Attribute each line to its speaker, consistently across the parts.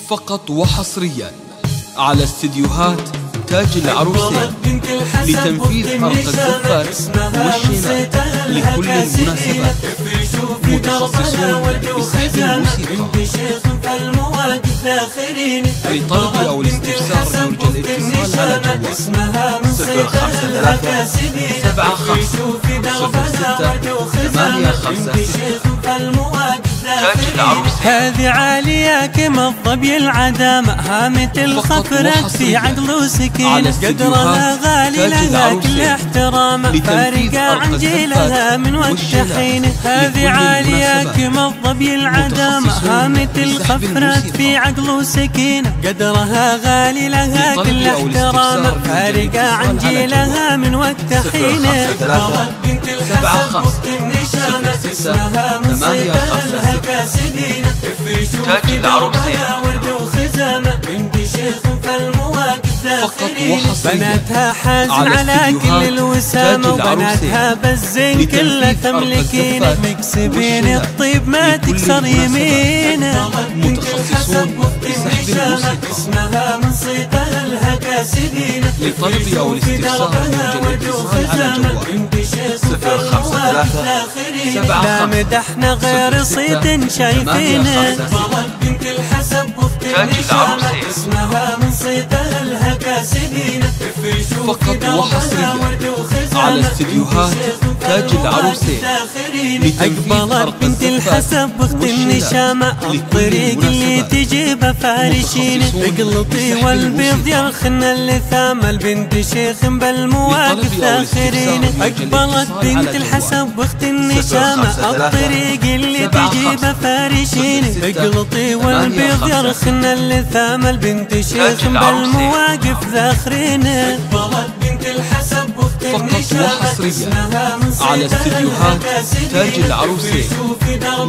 Speaker 1: فقط وحصريا على استديوهات تاج العروسين لتنفيذ أرق الزفات والشينات لكل المناسبات. متخصصون بسحب الموسيقى. لطلب أو الاستفسار يرجى الاتصال على جوال 053 75 تاج العروسين.
Speaker 2: هذه عالية كما الظبي العدامة، هامة الخفرات في عقل وسكينة، قدرها غالي لها كل احترامة، فارقة عن جيلها من وقت حينه. هذه عالية كما الظبي العدامة، هامة الخفرات في عقل وسكينة، قدرها غالي لها كل احترامة، فارقة عن جيلها من وقت حينه.
Speaker 1: 75 تاج العروسين. فقط وحصريا
Speaker 2: بناتها حازن على كل الوسامة، وبناتها بالزين كله تملكين، مكسبين الطيب ما تكسر يمينه.
Speaker 1: متخصصون بسحب الموسيقى. لطلب أو الاستفسار يرجى الاتصال على جوال 053
Speaker 2: لا مدحنا غير صيت شايفينه.
Speaker 1: تاج العروسين. فقط وحصريا على استديوهات تاج العروسين.
Speaker 2: أقبلت بنت الحسب بخت النشامة، الطريق اللي تجيبه فارشينه، اقلطي والبيض يرخن اللثامة، البنت شيخ بالمواقف ذاخرين. أقبلت بنت الحسب بخت النشامة، الطريق اللي تجيبه فارشينه، اقلطي والبيض يرخن اللثامة، البنت شيخ بالمواقف ذاخرين.
Speaker 1: فقط وحصريا على استديوهات تاج العروسين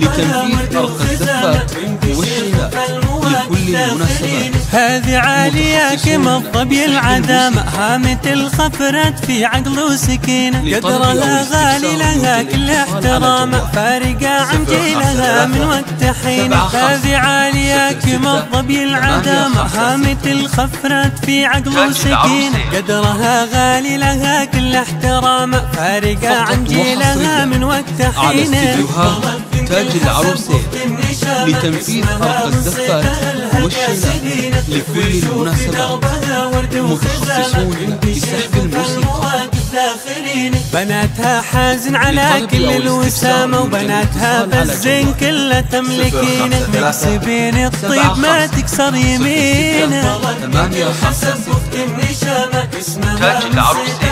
Speaker 1: لتنفيذ أرق الزفات والشينات لكل المناسبات.
Speaker 2: هذه عالية كما الظبي العدامة، هامة الخفرات في عقل وسكينة، قدرها غالي لها كل احترامة، فارقة عن جيلها من وقت حينه. هذه عالية كما الظبي العدامة، هامة الخفرات في عقل وسكينة، قدرها غالي لها كل احترامة، فارقة عن جيلها من وقت حينه.
Speaker 1: على استديوهات تاج العروسين لتنفيذ أرق الزفات والشينات لكل المناسبات. متخصصون بسحب الموسيقى.
Speaker 2: بناتها حازن على كل الوسامة، وبناتها بالزين كله تملكين، مكسبين الطيب ما تكسر يمينه.
Speaker 1: تاج العروسين.